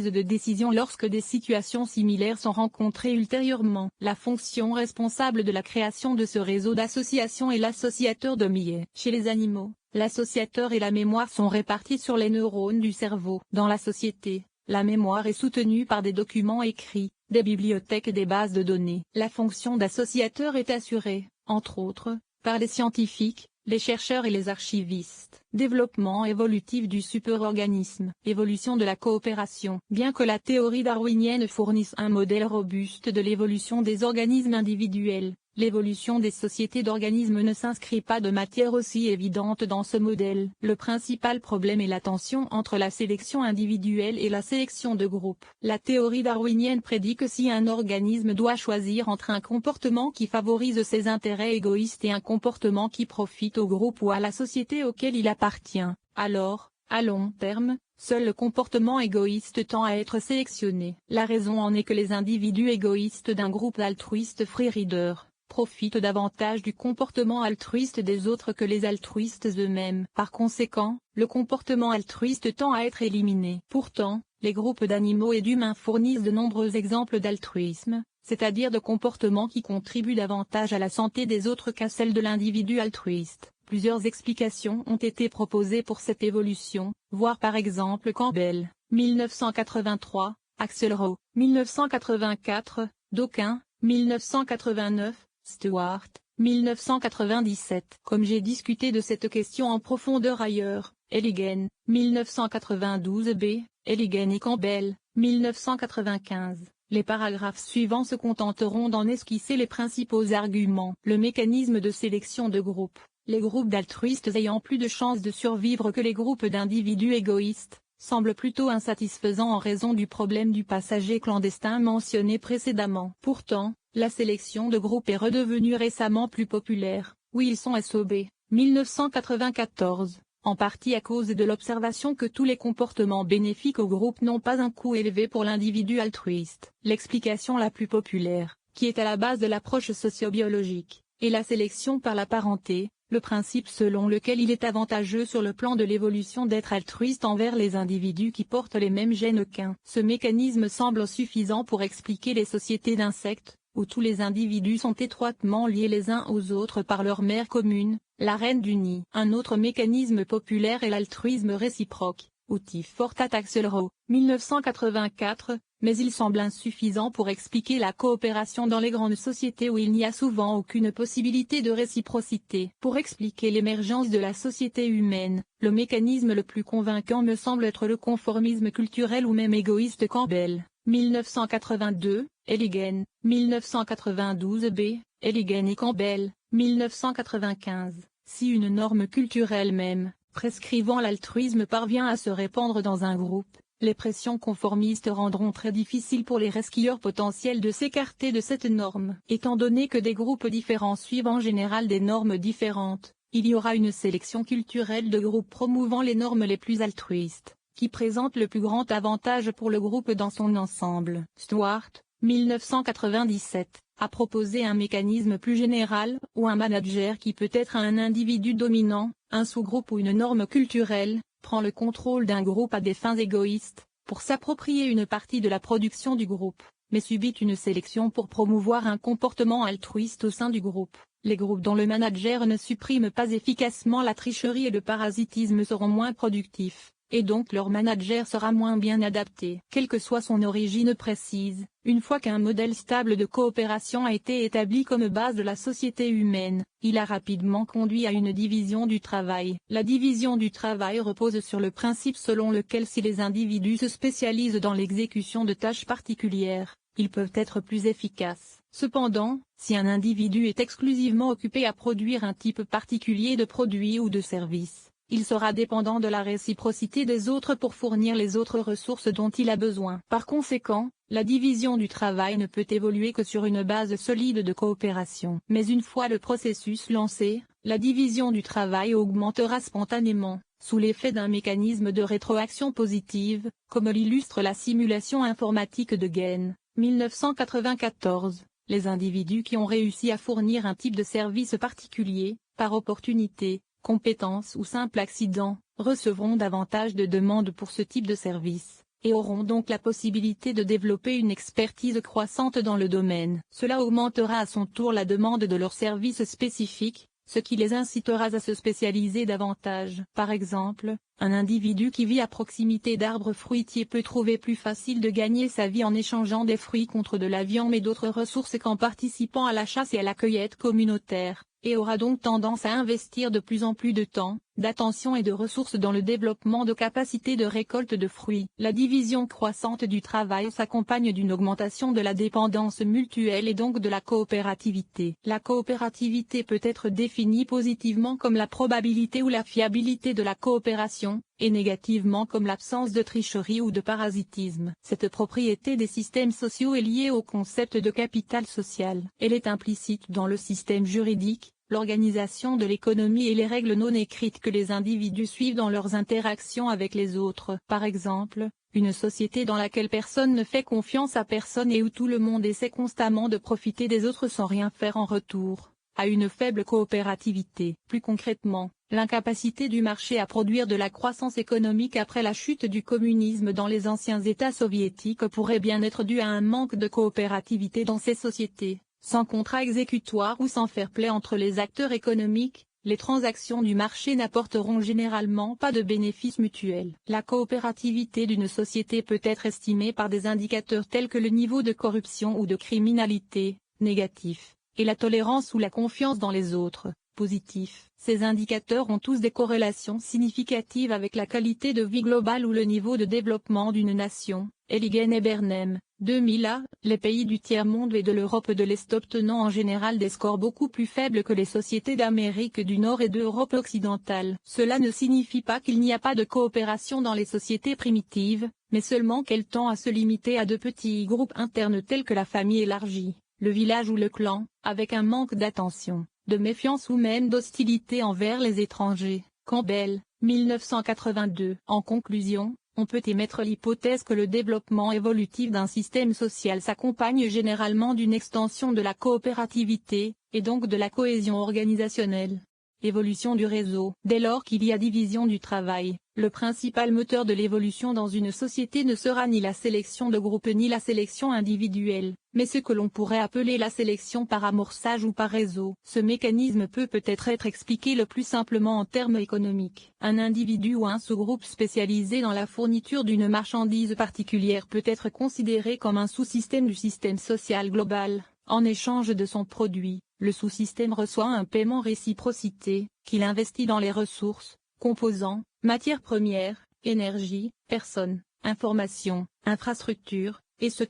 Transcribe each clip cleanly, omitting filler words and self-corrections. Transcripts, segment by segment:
de décision lorsque des situations similaires sont rencontrées ultérieurement. La fonction responsable de la création de ce réseau d'associations est l'associateur de Millet. Chez les animaux, l'associateur et la mémoire sont répartis sur les neurones du cerveau. Dans la société, la mémoire est soutenue par des documents écrits, des bibliothèques et des bases de données. La fonction d'associateur est assurée, entre autres, par les scientifiques, les chercheurs et les archivistes. Développement évolutif du superorganisme. Évolution de la coopération. Bien que la théorie darwinienne fournisse un modèle robuste de l'évolution des organismes individuels, l'évolution des sociétés d'organismes ne s'inscrit pas de manière aussi évidente dans ce modèle. Le principal problème est la tension entre la sélection individuelle et la sélection de groupe. La théorie darwinienne prédit que si un organisme doit choisir entre un comportement qui favorise ses intérêts égoïstes et un comportement qui profite au groupe ou à la société auquel il appartient, alors, à long terme, seul le comportement égoïste tend à être sélectionné. La raison en est que les individus égoïstes d'un groupe altruiste free-rider profitent davantage du comportement altruiste des autres que les altruistes eux-mêmes. Par conséquent, le comportement altruiste tend à être éliminé. Pourtant, les groupes d'animaux et d'humains fournissent de nombreux exemples d'altruisme, c'est-à-dire de comportements qui contribuent davantage à la santé des autres qu'à celle de l'individu altruiste. Plusieurs explications ont été proposées pour cette évolution, voir par exemple Campbell, 1983, Axelrod, 1984, Dawkins, 1989, Stewart, 1997. Comme j'ai discuté de cette question en profondeur ailleurs, Elligan, 1992 b. Elligan et Campbell, 1995. Les paragraphes suivants se contenteront d'en esquisser les principaux arguments. Le mécanisme de sélection de groupe. Les groupes d'altruistes ayant plus de chances de survivre que les groupes d'individus égoïstes, semblent plutôt insatisfaisants en raison du problème du passager clandestin mentionné précédemment. Pourtant, la sélection de groupe est redevenue récemment plus populaire. Wilson SOB, 1994. En partie à cause de l'observation que tous les comportements bénéfiques au groupe n'ont pas un coût élevé pour l'individu altruiste. L'explication la plus populaire, qui est à la base de l'approche sociobiologique, est la sélection par la parenté, le principe selon lequel il est avantageux sur le plan de l'évolution d'être altruiste envers les individus qui portent les mêmes gènes qu'un. Ce mécanisme semble suffisant pour expliquer les sociétés d'insectes, où tous les individus sont étroitement liés les uns aux autres par leur mère commune, la reine du nid. Un autre mécanisme populaire est l'altruisme réciproque, outil Fortat Axelrod, 1984, mais il semble insuffisant pour expliquer la coopération dans les grandes sociétés où il n'y a souvent aucune possibilité de réciprocité. Pour expliquer l'émergence de la société humaine, le mécanisme le plus convaincant me semble être le conformisme culturel ou même égoïste. Campbell, 1982, Elligan, 1992 b. Elligan et Campbell, 1995. Si une norme culturelle même, prescrivant l'altruisme parvient à se répandre dans un groupe, les pressions conformistes rendront très difficile pour les resquilleurs potentiels de s'écarter de cette norme. Étant donné que des groupes différents suivent en général des normes différentes, il y aura une sélection culturelle de groupes promouvant les normes les plus altruistes, qui présentent le plus grand avantage pour le groupe dans son ensemble. Stewart, 1997, a proposé un mécanisme plus général, où un manager qui peut être un individu dominant, un sous-groupe ou une norme culturelle, prend le contrôle d'un groupe à des fins égoïstes, pour s'approprier une partie de la production du groupe, mais subit une sélection pour promouvoir un comportement altruiste au sein du groupe. Les groupes dont le manager ne supprime pas efficacement la tricherie et le parasitisme seront moins productifs, et donc leur manager sera moins bien adapté. Quelle que soit son origine précise, une fois qu'un modèle stable de coopération a été établi comme base de la société humaine, il a rapidement conduit à une division du travail. La division du travail repose sur le principe selon lequel si les individus se spécialisent dans l'exécution de tâches particulières, ils peuvent être plus efficaces. Cependant, si un individu est exclusivement occupé à produire un type particulier de produit ou de service, il sera dépendant de la réciprocité des autres pour fournir les autres ressources dont il a besoin. Par conséquent, la division du travail ne peut évoluer que sur une base solide de coopération. Mais une fois le processus lancé, la division du travail augmentera spontanément, sous l'effet d'un mécanisme de rétroaction positive, comme l'illustre la simulation informatique de Gain, 1994. Les individus qui ont réussi à fournir un type de service particulier, par opportunité, compétence ou simple accident, recevront davantage de demandes pour ce type de service. et auront donc la possibilité de développer une expertise croissante dans le domaine. Cela augmentera à son tour la demande de leurs services spécifiques, ce qui les incitera à se spécialiser davantage. Par exemple, un individu qui vit à proximité d'arbres fruitiers peut trouver plus facile de gagner sa vie en échangeant des fruits contre de la viande et d'autres ressources qu'en participant à la chasse et à la cueillette communautaire, et aura donc tendance à investir de plus en plus de temps, d'attention et de ressources dans le développement de capacités de récolte de fruits. La division croissante du travail s'accompagne d'une augmentation de la dépendance mutuelle et donc de la coopérativité. La coopérativité peut être définie positivement comme la probabilité ou la fiabilité de la coopération, et négativement comme l'absence de tricherie ou de parasitisme. Cette propriété des systèmes sociaux est liée au concept de capital social. Elle est implicite dans le système juridique, l'organisation de l'économie et les règles non écrites que les individus suivent dans leurs interactions avec les autres. Par exemple, une société dans laquelle personne ne fait confiance à personne et où tout le monde essaie constamment de profiter des autres sans rien faire en retour, a une faible coopérativité. Plus concrètement, l'incapacité du marché à produire de la croissance économique après la chute du communisme dans les anciens États soviétiques pourrait bien être due à un manque de coopérativité dans ces sociétés. Sans contrat exécutoire ou sans fair-play entre les acteurs économiques, les transactions du marché n'apporteront généralement pas de bénéfices mutuels. La coopérativité d'une société peut être estimée par des indicateurs tels que le niveau de corruption ou de criminalité, négatif, et la tolérance ou la confiance dans les autres, positif. Ces indicateurs ont tous des corrélations significatives avec la qualité de vie globale ou le niveau de développement d'une nation. Eligen et Bernheim, 2000. Les pays du tiers-monde et de l'Europe de l'Est obtenant en général des scores beaucoup plus faibles que les sociétés d'Amérique du Nord et d'Europe occidentale. Cela ne signifie pas qu'il n'y a pas de coopération dans les sociétés primitives, mais seulement qu'elle tend à se limiter à de petits groupes internes tels que la famille élargie, le village ou le clan, avec un manque d'attention, de méfiance ou même d'hostilité envers les étrangers. Campbell, 1982. En conclusion, on peut émettre l'hypothèse que le développement évolutif d'un système social s'accompagne généralement d'une extension de la coopérativité, et donc de la cohésion organisationnelle. Évolution du réseau. Dès lors qu'il y a division du travail, le principal moteur de l'évolution dans une société ne sera ni la sélection de groupe ni la sélection individuelle, mais ce que l'on pourrait appeler la sélection par amorçage ou par réseau. Ce mécanisme peut-être être expliqué le plus simplement en termes économiques. Un individu ou un sous-groupe spécialisé dans la fourniture d'une marchandise particulière peut être considéré comme un sous-système du système social global. En échange de son produit, le sous-système reçoit un paiement réciprocité, qu'il investit dans les ressources, composants, matières premières, énergie, personnes, informations, infrastructures, etc.,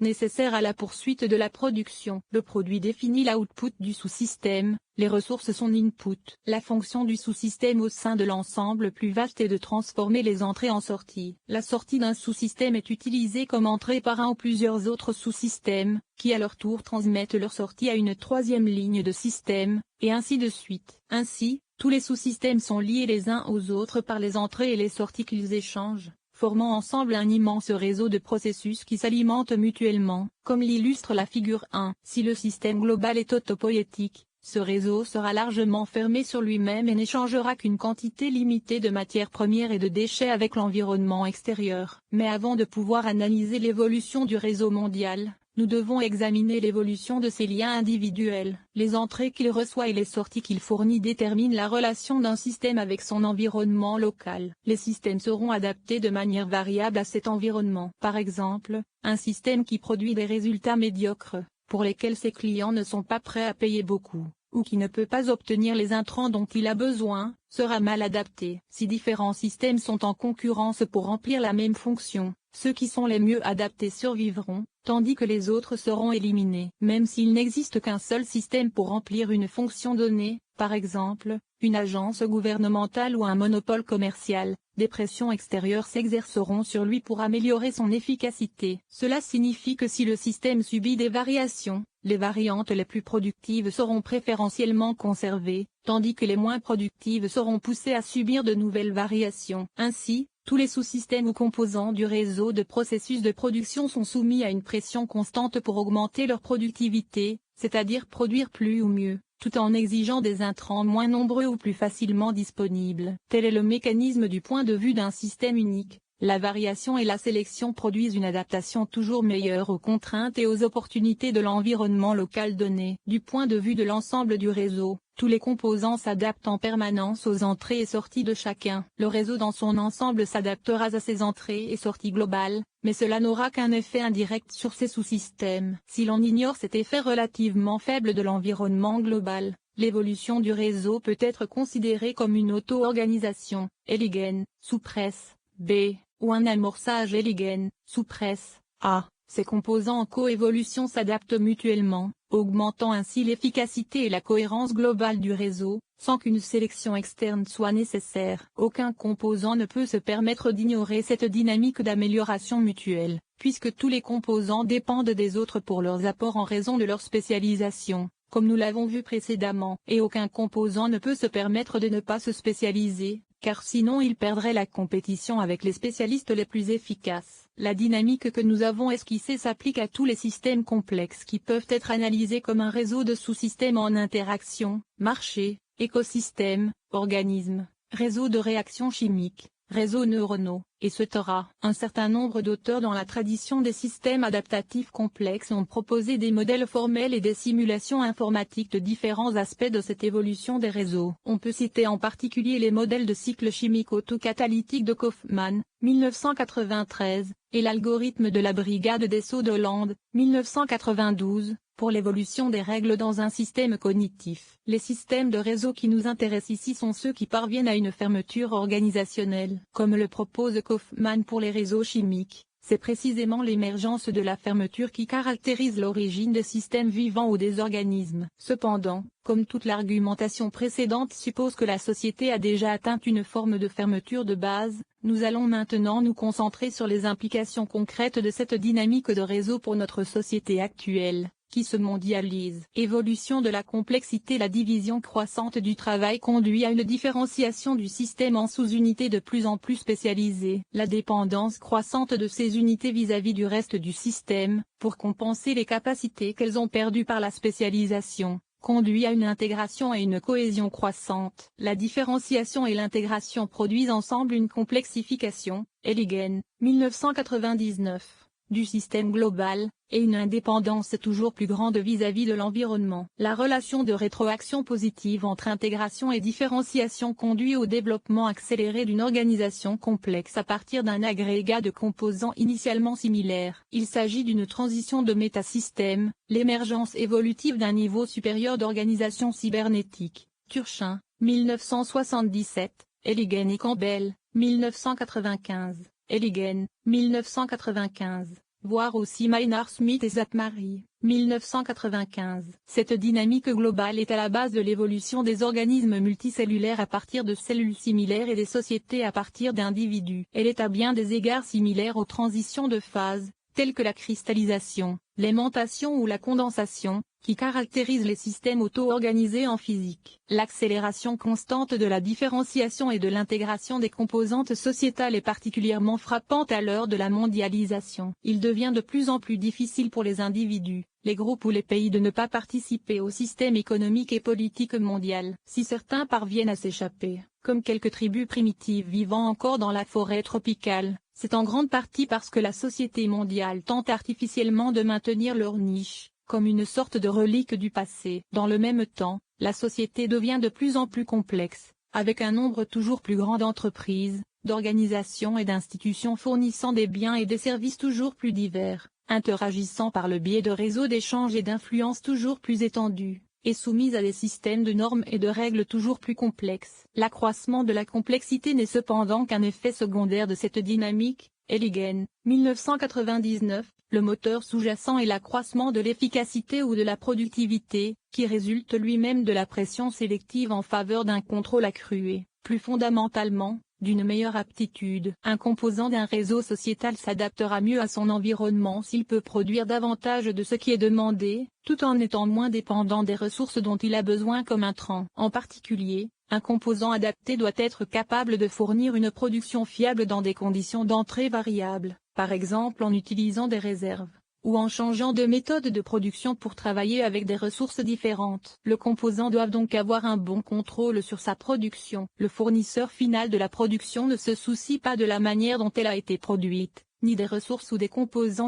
nécessaires à la poursuite de la production. Le produit définit l'output du sous-système, les ressources son input. La fonction du sous-système au sein de l'ensemble plus vaste est de transformer les entrées en sorties. La sortie d'un sous-système est utilisée comme entrée par un ou plusieurs autres sous-systèmes, qui à leur tour transmettent leur sortie à une troisième ligne de système, et ainsi de suite. Ainsi, tous les sous-systèmes sont liés les uns aux autres par les entrées et les sorties qu'ils échangent, formant ensemble un immense réseau de processus qui s'alimentent mutuellement, comme l'illustre la figure 1. Si le système global est autopoïétique, ce réseau sera largement fermé sur lui-même et n'échangera qu'une quantité limitée de matières premières et de déchets avec l'environnement extérieur. Mais avant de pouvoir analyser l'évolution du réseau mondial, nous devons examiner l'évolution de ces liens individuels. Les entrées qu'il reçoit et les sorties qu'il fournit déterminent la relation d'un système avec son environnement local. Les systèmes seront adaptés de manière variable à cet environnement. Par exemple, un système qui produit des résultats médiocres, pour lesquels ses clients ne sont pas prêts à payer beaucoup, ou qui ne peut pas obtenir les intrants dont il a besoin, sera mal adapté. Si différents systèmes sont en concurrence pour remplir la même fonction, ceux qui sont les mieux adaptés survivront, tandis que les autres seront éliminés. Même s'il n'existe qu'un seul système pour remplir une fonction donnée, par exemple, une agence gouvernementale ou un monopole commercial, des pressions extérieures s'exerceront sur lui pour améliorer son efficacité. Cela signifie que si le système subit des variations, les variantes les plus productives seront préférentiellement conservées, tandis que les moins productives seront poussées à subir de nouvelles variations. Ainsi, tous les sous-systèmes ou composants du réseau de processus de production sont soumis à une pression constante pour augmenter leur productivité, c'est-à-dire produire plus ou mieux, tout en exigeant des intrants moins nombreux ou plus facilement disponibles. Tel est le mécanisme du point de vue d'un système unique, La variation et la sélection produisent une adaptation toujours meilleure aux contraintes et aux opportunités de l'environnement local donné. Du point de vue de l'ensemble du réseau, tous les composants s'adaptent en permanence aux entrées et sorties de chacun. Le réseau dans son ensemble s'adaptera à ses entrées et sorties globales, mais cela n'aura qu'un effet indirect sur ses sous-systèmes. Si l'on ignore cet effet relativement faible de l'environnement global, l'évolution du réseau peut être considérée comme une auto-organisation, Eligène, sous presse, B, ou un amorçage Eligène, sous presse, A. Ces composants en coévolution s'adaptent mutuellement, augmentant ainsi l'efficacité et la cohérence globale du réseau, sans qu'une sélection externe soit nécessaire. Aucun composant ne peut se permettre d'ignorer cette dynamique d'amélioration mutuelle, puisque tous les composants dépendent des autres pour leurs apports en raison de leur spécialisation, comme nous l'avons vu précédemment. Et aucun composant ne peut se permettre de ne pas se spécialiser, car sinon il perdrait la compétition avec les spécialistes les plus efficaces. La dynamique que nous avons esquissée s'applique à tous les systèmes complexes qui peuvent être analysés comme un réseau de sous-systèmes en interaction, marché, écosystème, organisme, réseau de réactions chimiques, réseaux neuronaux, etc. Un certain nombre d'auteurs dans la tradition des systèmes adaptatifs complexes ont proposé des modèles formels et des simulations informatiques de différents aspects de cette évolution des réseaux. On peut citer en particulier les modèles de cycle chimique autocatalytique de Kaufman, 1993, et l'algorithme de la brigade des sauts d'Hollande, 1992, pour l'évolution des règles dans un système cognitif. Les systèmes de réseau qui nous intéressent ici sont ceux qui parviennent à une fermeture organisationnelle. Comme le propose Kaufman pour les réseaux chimiques, c'est précisément l'émergence de la fermeture qui caractérise l'origine des systèmes vivants ou des organismes. Cependant, comme toute l'argumentation précédente suppose que la société a déjà atteint une forme de fermeture de base, nous allons maintenant nous concentrer sur les implications concrètes de cette dynamique de réseau pour notre société actuelle, qui se mondialise. Évolution de la complexité. La division croissante du travail conduit à une différenciation du système en sous-unités de plus en plus spécialisées. La dépendance croissante de ces unités vis-à-vis du reste du système, pour compenser les capacités qu'elles ont perdues par la spécialisation, conduit à une intégration et une cohésion croissante. La différenciation et l'intégration produisent ensemble une complexification, Eligène, 1999. Du système global, et une indépendance toujours plus grande vis-à-vis de l'environnement. La relation de rétroaction positive entre intégration et différenciation conduit au développement accéléré d'une organisation complexe à partir d'un agrégat de composants initialement similaires. Il s'agit d'une transition de métasystème, l'émergence évolutive d'un niveau supérieur d'organisation cybernétique. Turchin, 1977, Eligène et Campbell, 1995. Eligène, 1995, voir aussi Maynard Smith et Zatmary, 1995. Cette dynamique globale est à la base de l'évolution des organismes multicellulaires à partir de cellules similaires et des sociétés à partir d'individus. Elle est à bien des égards similaire aux transitions de phase, telles que la cristallisation, l'aimantation ou la condensation, qui caractérisent les systèmes auto-organisés en physique. L'accélération constante de la différenciation et de l'intégration des composantes sociétales est particulièrement frappante à l'heure de la mondialisation. Il devient de plus en plus difficile pour les individus, les groupes ou les pays de ne pas participer au système économique et politique mondial. Si certains parviennent à s'échapper, comme quelques tribus primitives vivant encore dans la forêt tropicale, c'est en grande partie parce que la société mondiale tente artificiellement de maintenir leur niche, comme une sorte de relique du passé. Dans le même temps, la société devient de plus en plus complexe, avec un nombre toujours plus grand d'entreprises, d'organisations et d'institutions fournissant des biens et des services toujours plus divers, interagissant par le biais de réseaux d'échanges et d'influences toujours plus étendus, et soumise à des systèmes de normes et de règles toujours plus complexes. L'accroissement de la complexité n'est cependant qu'un effet secondaire de cette dynamique. Eligène, 1999, le moteur sous-jacent est l'accroissement de l'efficacité ou de la productivité, qui résulte lui-même de la pression sélective en faveur d'un contrôle accru et, plus fondamentalement, d'une meilleure aptitude. Un composant d'un réseau sociétal s'adaptera mieux à son environnement s'il peut produire davantage de ce qui est demandé, tout en étant moins dépendant des ressources dont il a besoin comme intrant. En particulier, un composant adapté doit être capable de fournir une production fiable dans des conditions d'entrée variables, par exemple en utilisant des réserves, ou en changeant de méthode de production pour travailler avec des ressources différentes. Le composant doit donc avoir un bon contrôle sur sa production. Le fournisseur final de la production ne se soucie pas de la manière dont elle a été produite, ni des ressources ou des composants